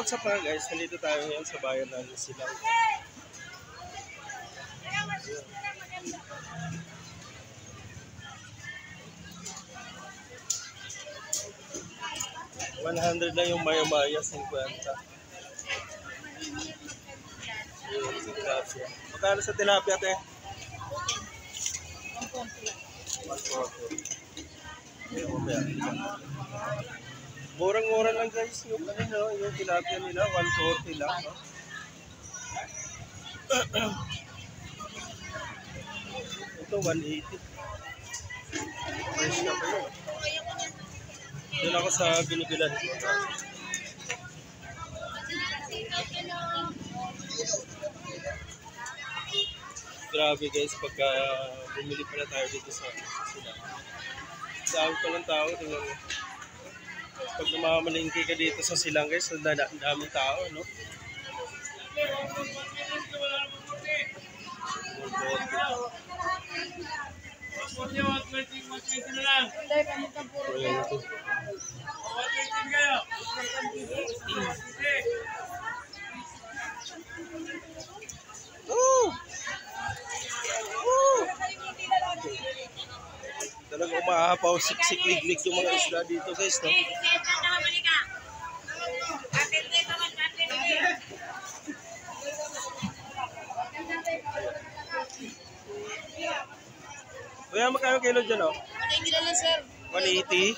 what's up mga guys? Nandito tayo ngayon sa bayan ng Silang. $100 lang yung maya-maya, 50. Yung tilapia. Magkano sa tilapia, te? 140. Murang-mura lang guys yung yung tilapia nila, 140 lang. No? Ito 180. Fresh na pa yun. Doon ako sa binibilan ko. Grabe guys, pagka bumili pala tayo dito sa sila. Dami pa ng tao. Tingnan mo. Pag namamalingki ka dito sa Silang guys, ang daming tao, no? Talagang umaapaw, siksik-liglig yung mga isla dito guys, no? Kuya, magkano kilo dyan, oh? 180 lang, sir. 180?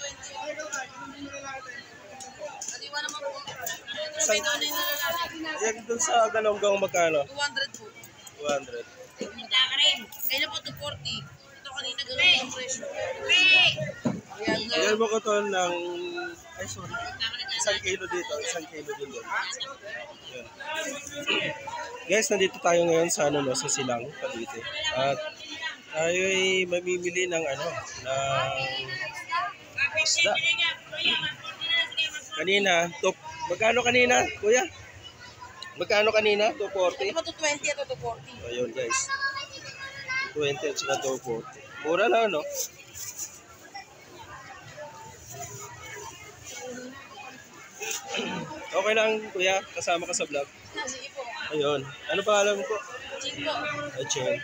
Yan doon sa Galonggang magkano? 200 po. 200. Kaya na po 240. Ito kanina gano'n ang presyo. Bigyan mo ko to ng... Ay, sorry. 1 kilo dito. 1 kilo din doon. Yan. Guys, nandito tayo ngayon sa, sa Silang, Cavite. At tayo ay mamimili ng isda. Kanina, magkano kanina, kuya? Magkano kanina? 240? Ito po 220 at 240. Ayun guys. 220 at saka 240. Mura lang, no? Okay lang, kuya. Kasama ka sa vlog. Sige po. Ayun. Ano pangalan ko? Ching po. Ching.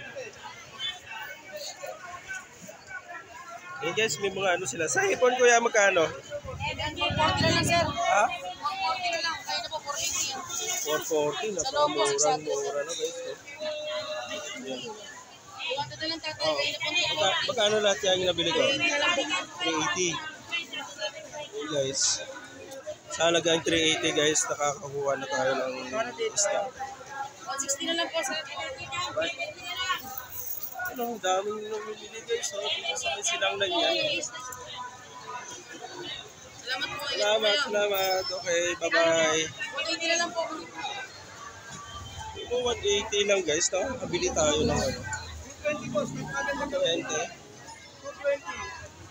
Ayun guys, may mga sila. Sa hipon, kuya, magkano? 440 na lang, sir. Ha? 440 na lang. Kaya na po 440. 480. Napakamura na guys. Ayan. 200 na lang tatay. Kaya na po Magkano lahat yan yung nabili ko? 380 na lang po. 380. Ayun guys. Sa halagang 380 guys, nakakakuha na tayo ng isda. 160 na lang po, sir. Ang daming namimili guys. Dito sa Silang lang yan. Salamat po. Salamat. Okay, bye-bye. 180 na lang po. Ito 180 lang guys. Nakabili tayo ng 220 boss, may paganda ka 20. 220.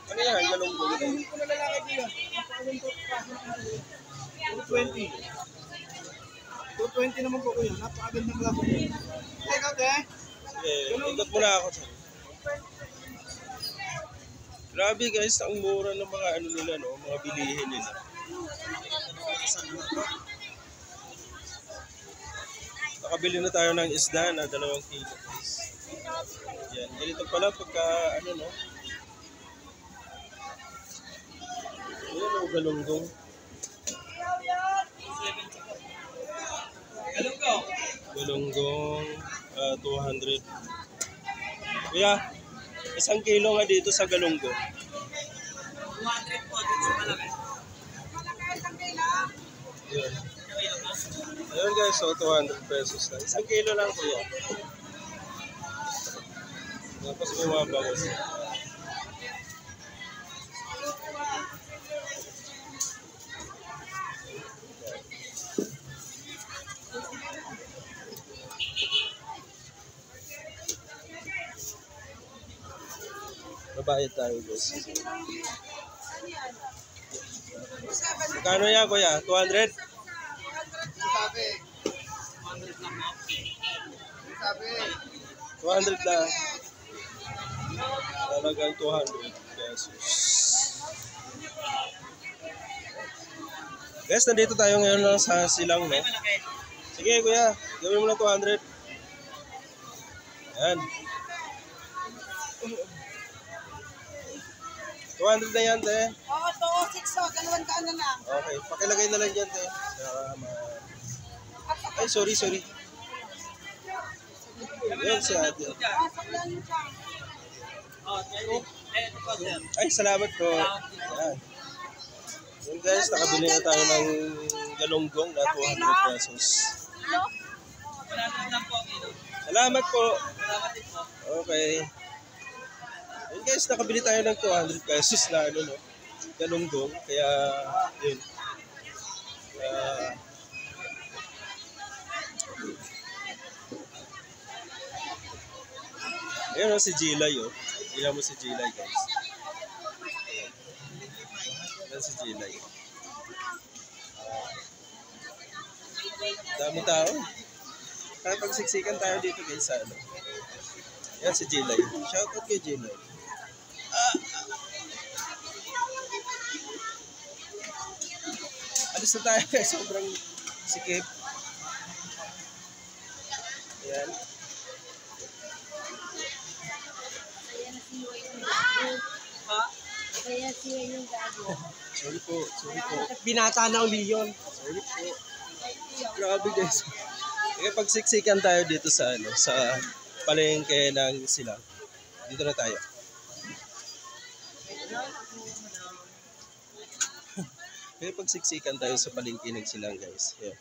Ano yan? Galunggong. Hindi ko na lalaki ko yan. 220. 220 naman po kuya. Napakaganda klase. Teka, te. Sige, ikot muna ako. Grabe guys, ang mura ng mga nila, no? Mga bilihin nila. Nakabili na tayo ng isda na 2 kilo guys. Yan, ganito pala pagka no? Ayan, galunggong. Galunggong, 200. Kuya, 1 kilo nga dito sa galunggong. 200 po. Dito sa malaki. Yan. Ayun guys, so 200 pesos lang. 1 kilo lang kuya. Tapos bumabawas. Babayad tayo guys. Magkano yan kuya? 200? Sabi. 200 lang mo. Sabi. 200 lang. Talagang 200 pesos. Guys, nandito tayo ngayon sa silang, no? Sige, kuya. Gawin mo na 200. Yan. 200 na yan, te. Oo, 206 o. 200 na lang. Okay, pakilagay na lang dyan, te. Ay, sorry. Yan si ate. Ay, salamat po. Yan. Yun guys, nakabili na tayo ng galunggong na 200 pesos. Salamat po. Okay. Yun guys, nakabili tayo ng 200 pesos na ano, no? Galunggong. Kaya, yun. Ayan o, si Jilay o. Tingnan mo si Jilay guys. Ayan si Jilay. Dami tao. Kaya pagsiksikan tayo dito guys sa ano. Ayan si Jilay. Shoutout kay Jilay. Alis na tayo guys. Sobrang sikip. Ayan. Kaya siya yung gago. Sorry po. Binata na uli yun. Sorry po. Grabe guys. Kaya pagsiksikan tayo dito sa ano, sa palengke ng silang. Dito na tayo. Kaya pagsiksikan tayo sa palengke ng silang guys. Yeah.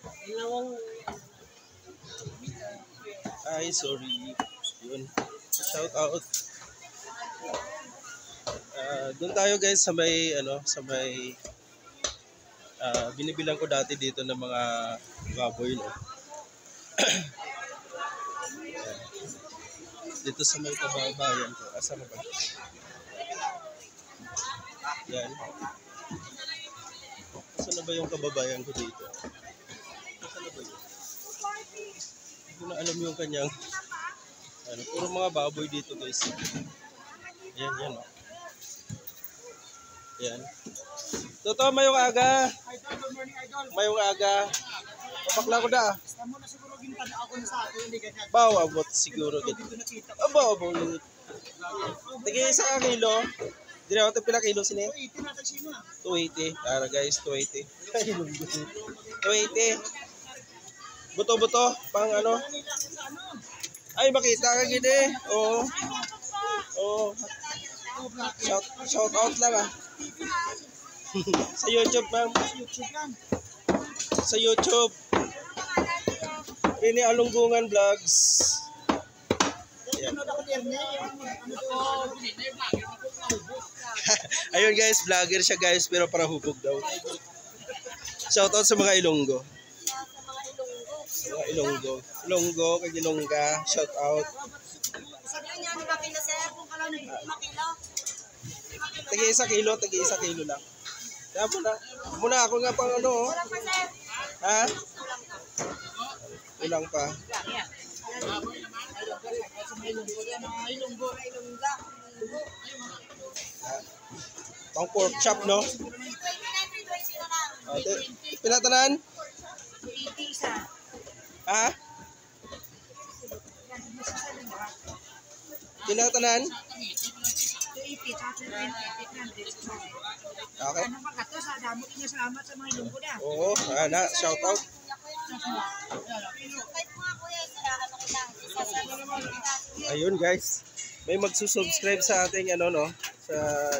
Ay, sorry. Yun. Shout out. Doon tayo guys sa may ano, sa may binibilang ko dati dito ng mga baboy, no. Dito sa may kababayan ko. Asa na ba? Yan. Asa na ba yung kababayan ko dito? Asa na ba yun? Hindi ko na alam yung kanyang ano, puro mga baboy dito guys. Yan. Yan. Totoo, mayong aga. Mayong aga. Papakla ko da. Bawa, abot siguro. Aba. Tigil sa kilo. Dili ako ito pila kilo sini. 280. Tara guys, 280. 280. Buto-buto. Pang ano. Ay, makita ka gini. Oo. Shout out lang ah. Sa YouTube, ma'am. Sa YouTube. Rini Alunggungan Vlogs. Ayan. Ayun guys, vlogger siya guys, pero para hubog daw. Shout out sa mga Ilonggo. Mga Ilonggo. Ilonggo, kay Ilongga. Shout out. Tagi 1 kilo lang. Kaya muna ako nga pang ano. Ha? Kulang pa. Pang pork chop, no? Pinatanan? Ha? Pinatanan? Okay. Oo, shout out. Ayun guys. May magsusubscribe sa ating ano no, sa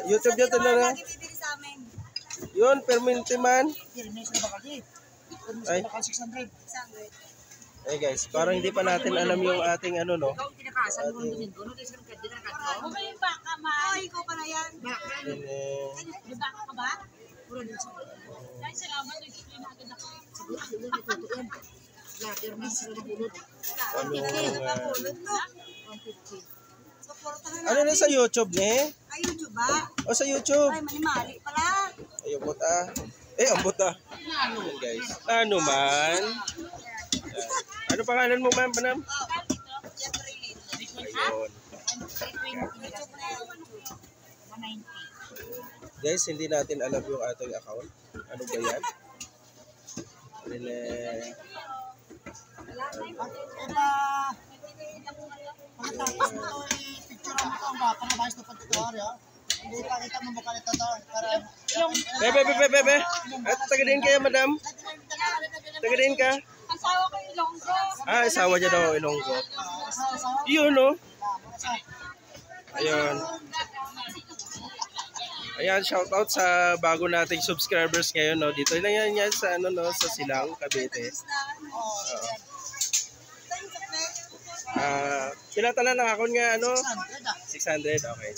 YouTube yun na. Yun, permanente man. Ay. Ay guys, parang hindi pa natin alam yung ating ano no. Ating ikaw pa na yan. Baka ka ba? Dahil salamat, nag-explain na agad ako. Ano na sa YouTube ne? Ay, YouTube ba? O sa YouTube. Ay, mali pala. Ay, ambot ah. Ambot ah. Ayan guys. Ano man? Ano pangalan mo ma'am? Panam? Ayun. Guys, hindi natin alam yung ating account. Ano ba yan? Rene. Pagkatapos mo ito, i-picture mo ito ang bata na bayos na pagkakari, ha? Hindi pa kita mo mukha nito ito. Bebe. At tagadin kayo, madam? Tagadin ka? Asawa ko yung Ilonggo. Asawa niya daw, Ilonggo. Yun, no? Ayun. Ayan, shoutout sa bago nating subscribers ngayon, no? Dito na yan sa, ano, no? Sa Silang, Cavite. Pinatalan ng akon nga, ano? 600, okay.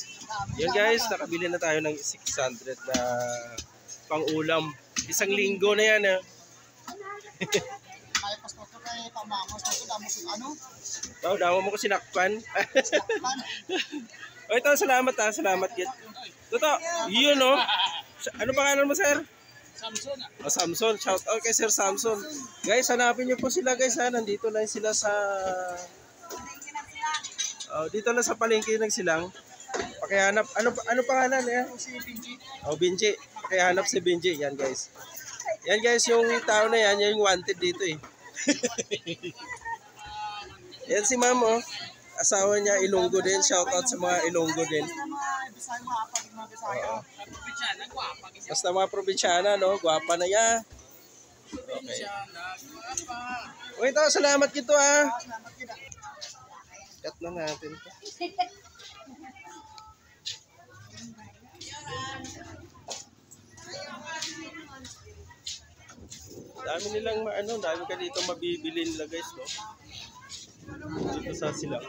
Yun guys, nakabili na tayo ng 600 na pang-ulam. Isang linggo na yan, eh. Kaya pasto ito kay pamamos ito, damo sa ano? Damo mo ko sinakpan. O ito, salamat ha, salamat kit. Toto, yun no. Ano pangalan mo sir? Samson. O Samson, shout out kay Sir Samson. Guys, hanapin niyo po sila guys ha, nandito lang sila sa dito lang sa palengke ng Silang. Pakihanap, ano pangalan eh? Si Pinji. Binji. Pakihanap si Binji, yan guys. Yan guys, yung tao na yan, yung wanted dito eh. Yan si ma'am oh. Asawa niya Ilonggo din, shout out sa mga Ilonggo din. Oo. Basta mga probinsyana, no? Gwapa na ya. Okay. O ito, salamat kito ah. Cut na natin to. Dami nilang dami ka dito mabibili nila guys, no? Dito sa Silang.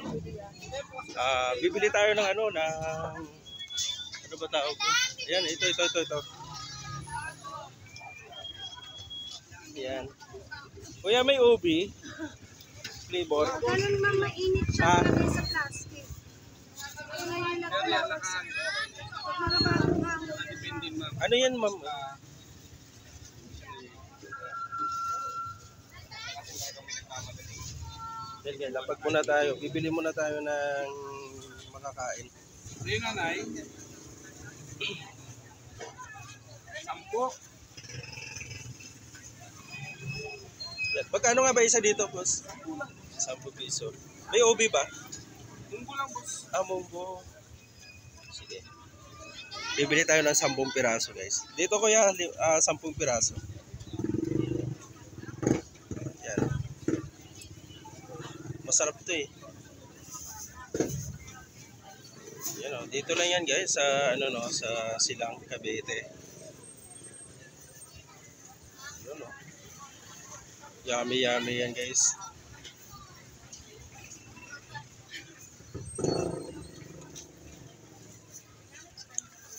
Bibili tayo ng ano ba tawag? Ayan, ito. Ayan. Kuya, may ubi. Flavor. Ganun ma'am, mainit siya sa plastic. Ano yan, ma'am? Yan, lapag muna tayo. Bibili muna tayo ng makakain. Hindi nga na eh. 10. Yan. Magkano nga ba isa dito, boss? 10 piso. May ubi ba? Munggo lang, boss. Munggo. Sige. Bibili tayo ng 10 piraso, guys. Dito kuya, 10 piraso. Yan. Masarap to eh. Yan, dito lang yan guys sa sa Silang, Cavite. Yun, yummy yan guys.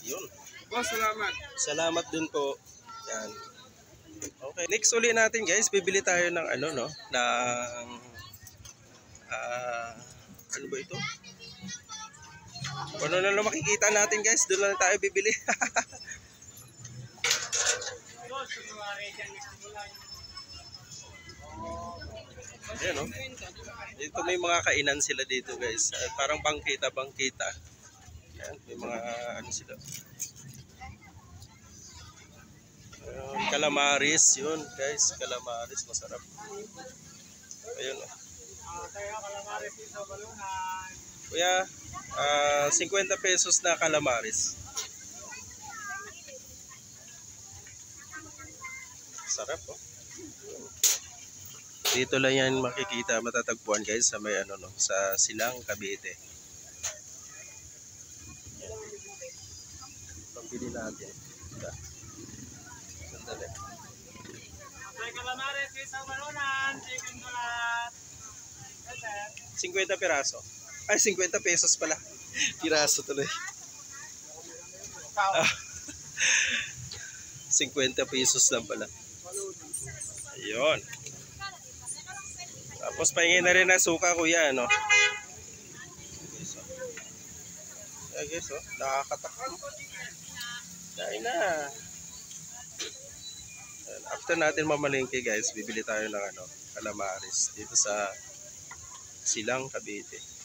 Yun. Boss, salamat. Salamat din po. Yan. Okay, next uli natin guys, bibili tayo ng ng ano ba ito? Ano na lang makikita natin guys, doon lang tayo bibili. Ayan o. Dito may mga kainan sila dito guys. Parang bangkita. Ayan, may mga sila. Calamaris yun guys. Calamaris masarap. Ayun o. Kuya, 50 pesos na calamaris. Sarap oh. Dito lang yan makikita, matatagpuan guys sa may sa Silang, Cavite. Pambili natin. Sandali. Calamares, isang balunan, chicken balat. 50 piraso. Ay, 50 pesos pala. Piraso tuloy. 50 pesos lang pala. Ayun. Tapos pahingin na rin ng suka kuya, no? Ayan guys, oh. Nakakatakam. Dahil na. After natin mamalingke guys, bibili tayo ng calamaris dito sa Silang, Cavite.